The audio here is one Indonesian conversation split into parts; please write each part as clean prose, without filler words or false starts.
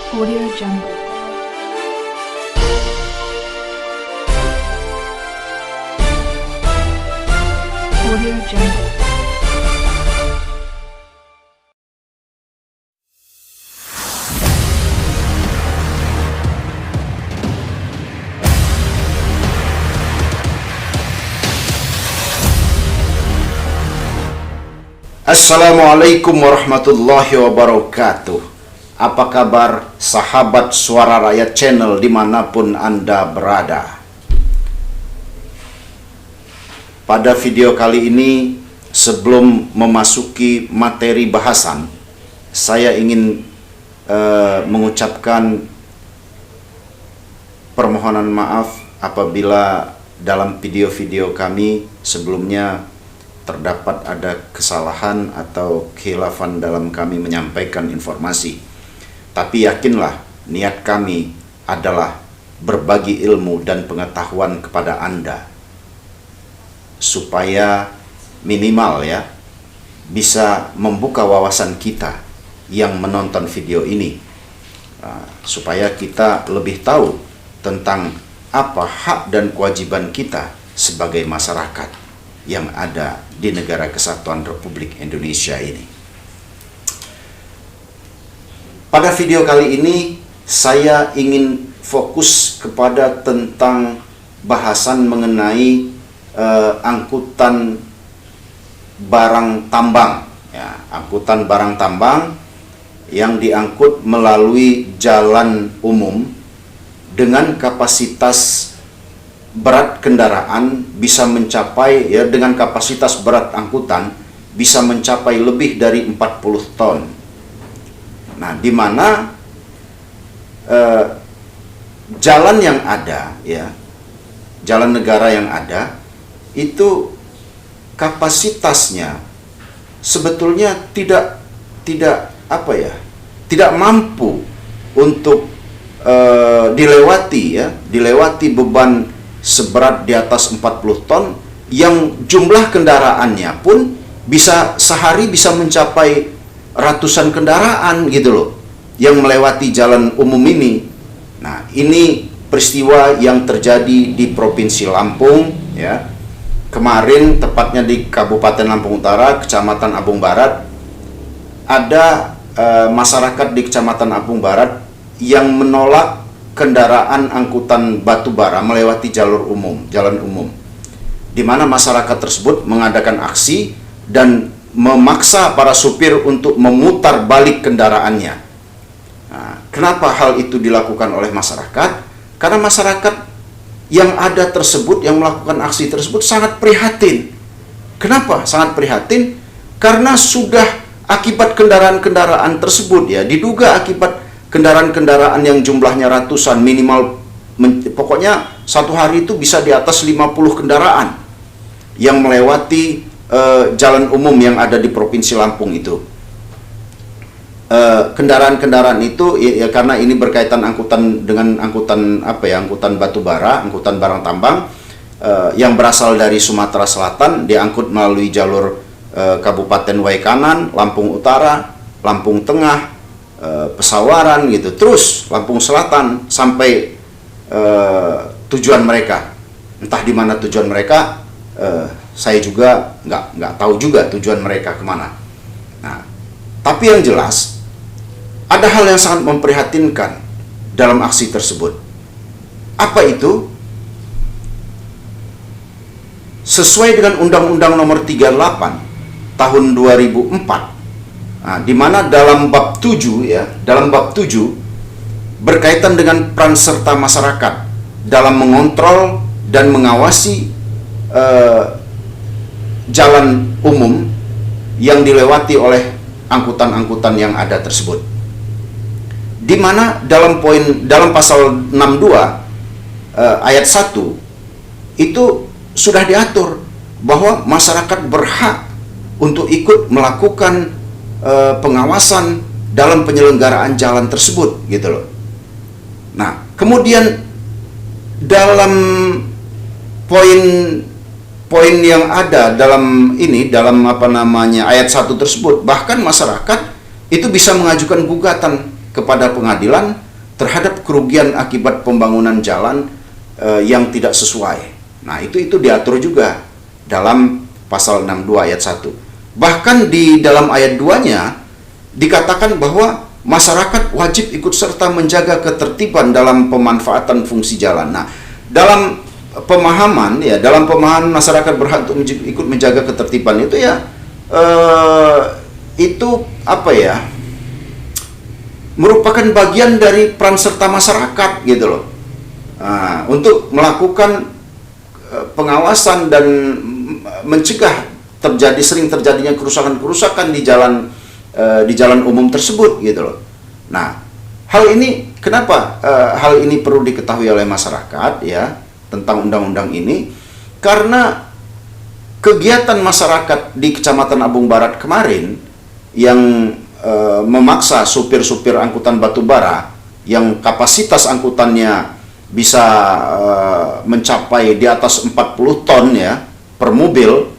Audio Jungle. Audio Jungle. Assalamualaikum warahmatullahi wabarakatuh. Apa kabar sahabat Suara Rakyat Channel dimanapun Anda berada? Pada video kali ini, sebelum memasuki materi bahasan, saya ingin mengucapkan permohonan maaf apabila dalam video-video kami sebelumnya terdapat ada kesalahan atau khilafan dalam kami menyampaikan informasi. Tapi yakinlah, niat kami adalah berbagi ilmu dan pengetahuan kepada Anda, supaya minimal bisa membuka wawasan kita yang menonton video ini, supaya kita lebih tahu tentang apa hak dan kewajiban kita sebagai masyarakat yang ada di Negara Kesatuan Republik Indonesia ini. Pada video kali ini, saya ingin fokus kepada tentang bahasan mengenai angkutan barang tambang. Angkutan barang tambang yang diangkut melalui jalan umum dengan kapasitas berat kendaraan bisa mencapai, dengan kapasitas berat angkutan bisa mencapai lebih dari 40 ton. Nah, di mana jalan yang ada, jalan negara yang ada itu kapasitasnya sebetulnya tidak mampu untuk dilewati beban seberat di atas 40 ton yang jumlah kendaraannya pun sehari bisa mencapai ratusan kendaraan gitu loh yang melewati jalan umum ini. Nah, ini peristiwa yang terjadi di Provinsi Lampung Kemarin, tepatnya di Kabupaten Lampung Utara, Kecamatan Apung Barat, ada masyarakat di Kecamatan Apung Barat yang menolak kendaraan angkutan batu bara melewati jalan umum, di mana masyarakat tersebut mengadakan aksi dan memaksa para supir untuk memutar balik kendaraannya. Nah, kenapa hal itu dilakukan oleh masyarakat? Karena masyarakat yang ada tersebut, yang melakukan aksi tersebut sangat prihatin. Kenapa sangat prihatin? Karena sudah akibat kendaraan-kendaraan tersebut, diduga akibat kendaraan-kendaraan yang jumlahnya ratusan, minimal pokoknya satu hari itu bisa di atas 50 kendaraan yang melewati jalan umum yang ada di Provinsi Lampung itu. Kendaraan-kendaraan itu karena ini berkaitan dengan angkutan batu bara, angkutan barang tambang yang berasal dari Sumatera Selatan, diangkut melalui jalur Kabupaten Waikanan, Lampung Utara, Lampung Tengah, Pesawaran gitu, terus Lampung Selatan sampai tujuan mereka. Entah di mana tujuan mereka, saya juga nggak tahu juga tujuan mereka kemana. Nah, tapi yang jelas ada hal yang sangat memprihatinkan dalam aksi tersebut. Apa itu? Sesuai dengan Undang-Undang Nomor 38 Tahun 2004, di mana dalam bab 7 berkaitan dengan peran serta masyarakat dalam mengontrol dan mengawasi jalan umum yang dilewati oleh angkutan-angkutan yang ada tersebut. Di mana dalam pasal 62 ayat 1 itu sudah diatur bahwa masyarakat berhak untuk ikut melakukan pengawasan dalam penyelenggaraan jalan tersebut gitu loh. Nah, kemudian dalam poin yang ada dalam ayat 1 tersebut, bahkan masyarakat itu bisa mengajukan gugatan kepada pengadilan terhadap kerugian akibat pembangunan jalan yang tidak sesuai. Nah, itu diatur juga dalam pasal 62 ayat 1. Bahkan di dalam ayat 2-nya dikatakan bahwa masyarakat wajib ikut serta menjaga ketertiban dalam pemanfaatan fungsi jalan. Nah, dalam pemahaman masyarakat berhak untuk ikut menjaga ketertiban itu ya itu apa ya? Merupakan bagian dari peran serta masyarakat gitu loh. Nah, untuk melakukan pengawasan dan mencegah sering terjadinya kerusakan-kerusakan di jalan umum tersebut gitu loh. Nah, hal ini kenapa hal ini perlu diketahui oleh masyarakat ya tentang undang-undang ini? Karena kegiatan masyarakat di Kecamatan Abung Barat kemarin yang memaksa supir-supir angkutan batubara yang kapasitas angkutannya bisa mencapai di atas 40 ton ya per mobil,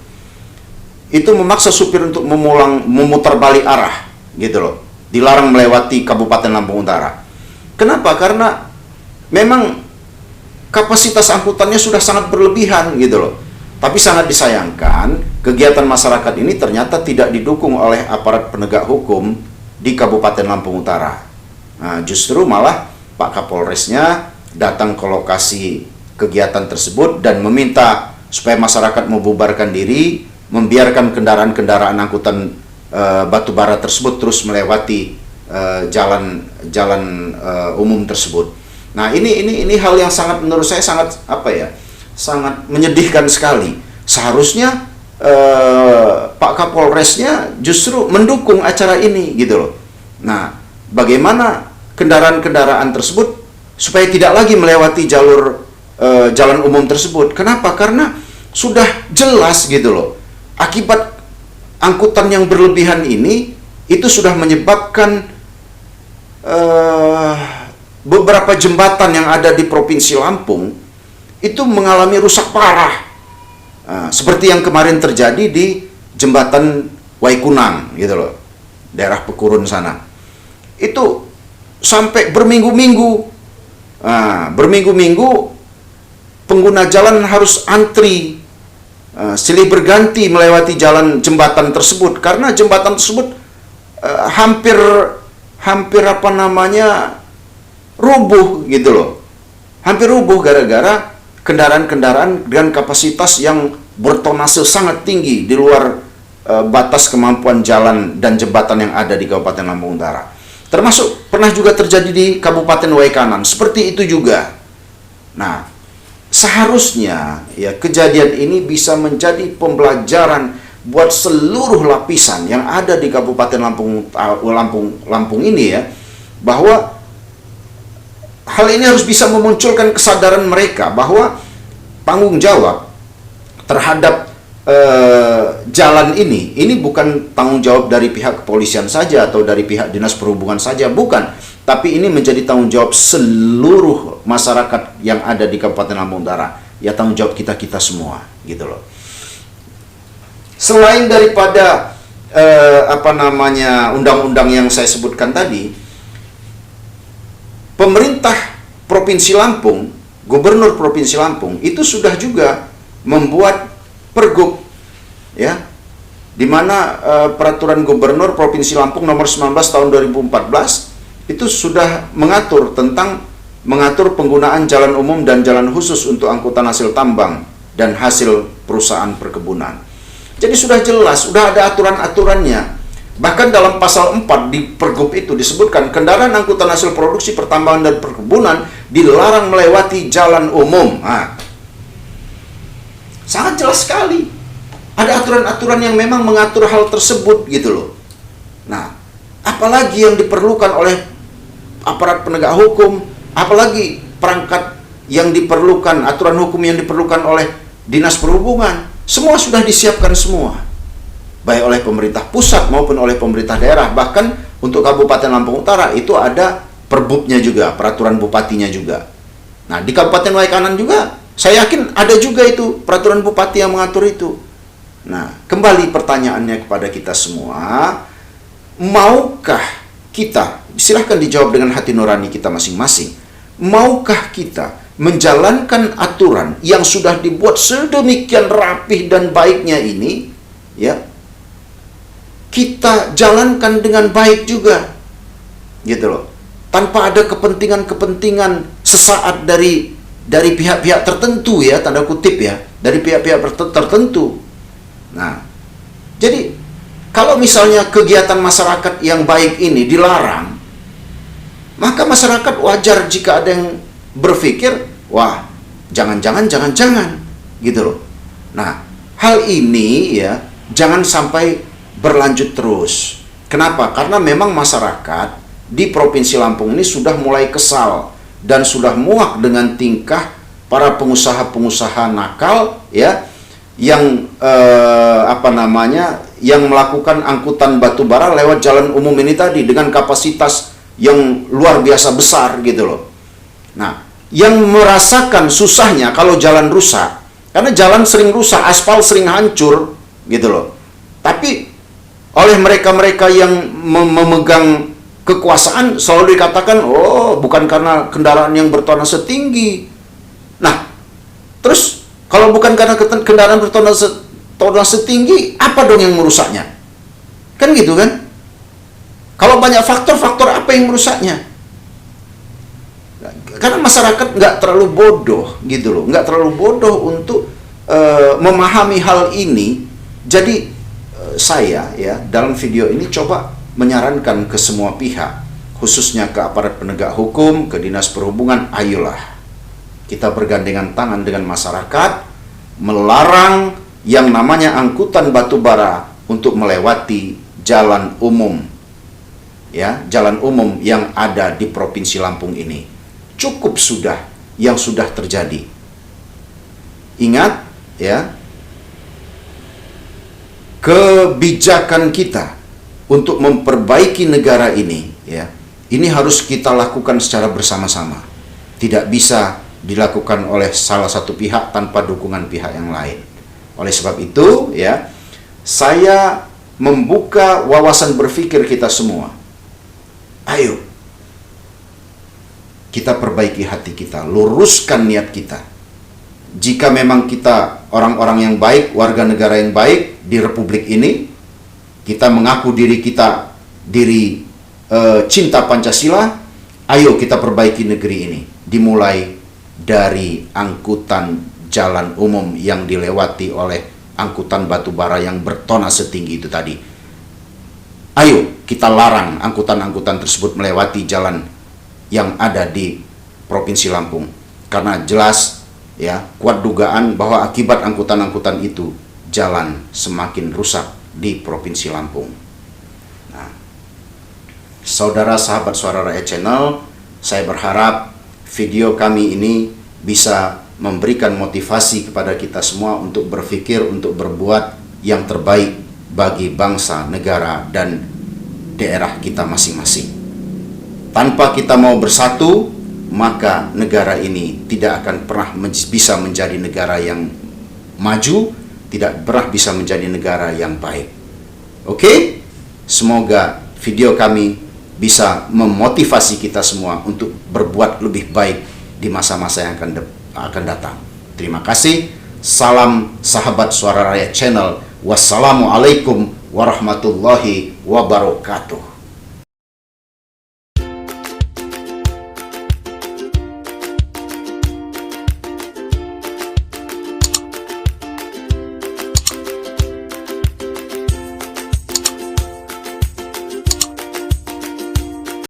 itu memaksa supir untuk memutar balik arah gitu loh, dilarang melewati Kabupaten Lampung Utara. Kenapa? Karena memang kapasitas angkutannya sudah sangat berlebihan gitu loh. Tapi sangat disayangkan kegiatan masyarakat ini ternyata tidak didukung oleh aparat penegak hukum di Kabupaten Lampung Utara. Nah, justru malah Pak Kapolresnya datang ke lokasi kegiatan tersebut dan meminta supaya masyarakat membubarkan diri, membiarkan kendaraan-kendaraan angkutan batubara tersebut terus melewati jalan umum tersebut. Nah, ini hal yang sangat, menurut saya sangat sangat menyedihkan sekali. Seharusnya Pak Kapolresnya justru mendukung acara ini gitu loh. Nah, bagaimana kendaraan-kendaraan tersebut supaya tidak lagi melewati jalur jalan umum tersebut. Kenapa? Karena sudah jelas gitu loh. Akibat angkutan yang berlebihan ini itu sudah menyebabkan beberapa jembatan yang ada di Provinsi Lampung itu mengalami rusak parah. Seperti yang kemarin terjadi di jembatan Waikunang gitu loh, daerah Pekurun sana. Itu sampai berminggu-minggu pengguna jalan harus antri silih berganti melewati jembatan tersebut karena jembatan tersebut hampir rubuh gitu loh. Hampir rubuh gara-gara kendaraan-kendaraan dengan kapasitas yang bertonase sangat tinggi di luar batas kemampuan jalan dan jembatan yang ada di Kabupaten Lampung Utara. Termasuk pernah juga terjadi di Kabupaten Waikanan, seperti itu juga. Nah, seharusnya ya kejadian ini bisa menjadi pembelajaran buat seluruh lapisan yang ada di Kabupaten Lampung ini ya, bahwa hal ini harus bisa memunculkan kesadaran mereka bahwa tanggung jawab terhadap jalan ini bukan tanggung jawab dari pihak kepolisian saja atau dari pihak dinas perhubungan saja, bukan. Tapi ini menjadi tanggung jawab seluruh masyarakat yang ada di Kabupaten Lampung Utara. Ya, tanggung jawab kita semua, gitu loh. Selain daripada undang-undang yang saya sebutkan tadi, pemerintah Provinsi Lampung, Gubernur Provinsi Lampung itu sudah juga membuat pergub ya, di mana peraturan Gubernur Provinsi Lampung nomor 19 tahun 2014 itu sudah mengatur penggunaan jalan umum dan jalan khusus untuk angkutan hasil tambang dan hasil perusahaan perkebunan. Jadi sudah jelas, sudah ada aturan-aturannya. Bahkan dalam pasal 4 di pergub itu disebutkan kendaraan angkutan hasil produksi pertambangan dan perkebunan dilarang melewati jalan umum. Nah, sangat jelas sekali. Ada aturan-aturan yang memang mengatur hal tersebut gitu loh. Nah, apalagi yang diperlukan oleh aparat penegak hukum, apalagi perangkat yang diperlukan, aturan hukum yang diperlukan oleh Dinas Perhubungan, semua sudah disiapkan semua. Baik oleh pemerintah pusat maupun oleh pemerintah daerah. Bahkan untuk Kabupaten Lampung Utara itu ada perbubnya juga, peraturan bupatinya juga. Nah, di Kabupaten Waikanan juga, saya yakin ada juga itu peraturan bupati yang mengatur itu. Nah, kembali pertanyaannya kepada kita semua, maukah kita, silahkan dijawab dengan hati nurani kita masing-masing. Maukah kita menjalankan aturan yang sudah dibuat sedemikian rapih dan baiknya ini, ya, kita jalankan dengan baik juga, gitu loh, tanpa ada kepentingan-kepentingan sesaat dari pihak-pihak tertentu, ya, tanda kutip, ya, dari pihak-pihak tertentu. Nah, jadi kalau misalnya kegiatan masyarakat yang baik ini dilarang, maka masyarakat wajar jika ada yang berpikir, wah, jangan-jangan, gitu loh. Nah, hal ini, ya, jangan sampai berlanjut terus. Kenapa? Karena memang masyarakat di Provinsi Lampung ini sudah mulai kesal dan sudah muak dengan tingkah para pengusaha-pengusaha nakal, ya, yang yang melakukan angkutan batu bara lewat jalan umum ini tadi dengan kapasitas yang luar biasa besar, gitu loh. Nah, yang merasakan susahnya kalau jalan rusak, karena jalan sering rusak, aspal sering hancur, gitu loh. Tapi oleh mereka-mereka yang memegang kekuasaan selalu dikatakan, oh, bukan karena kendaraan yang bertona setinggi. Nah, terus kalau bukan karena kendaraan bertona setinggi, apa dong yang merusaknya? Kan gitu kan? Kalau banyak faktor apa yang merusaknya? Karena masyarakat nggak terlalu bodoh, gitu loh, nggak terlalu bodoh untuk memahami hal ini. Jadi saya, ya, dalam video ini coba menyarankan ke semua pihak, khususnya ke aparat penegak hukum, ke dinas perhubungan, ayolah kita bergandengan tangan dengan masyarakat, melarang yang namanya angkutan batu bara untuk melewati jalan umum, ya, jalan umum yang ada di Provinsi Lampung ini. Cukup sudah yang sudah terjadi. Ingat, ya, kebijakan kita untuk memperbaiki negara ini, ya, ini harus kita lakukan secara bersama-sama. Tidak bisa dilakukan oleh salah satu pihak tanpa dukungan pihak yang lain. Oleh sebab itu, ya, saya membuka wawasan berpikir kita semua. Ayo, kita perbaiki hati kita, luruskan niat kita. Jika memang kita orang-orang yang baik, warga negara yang baik di Republik ini, kita mengaku diri kita cinta Pancasila, ayo kita perbaiki negeri ini. Dimulai dari angkutan jalan umum yang dilewati oleh angkutan batu bara yang bertona setinggi itu tadi. Ayo kita larang angkutan-angkutan tersebut melewati jalan yang ada di Provinsi Lampung. Karena jelas, ya, kuat dugaan bahwa akibat angkutan-angkutan itu jalan semakin rusak di Provinsi Lampung. Nah, saudara sahabat Suara Rakyat Channel, saya berharap video kami ini bisa memberikan motivasi kepada kita semua untuk berpikir, untuk berbuat yang terbaik bagi bangsa, negara, dan daerah kita masing-masing. Tanpa kita mau bersatu, maka negara ini tidak akan pernah bisa menjadi negara yang maju, tidak pernah bisa menjadi negara yang baik. Oke? Semoga video kami bisa memotivasi kita semua untuk berbuat lebih baik di masa-masa yang akan datang. Terima kasih. Salam sahabat Suara Rakyat Channel. Wassalamualaikum warahmatullahi wabarakatuh.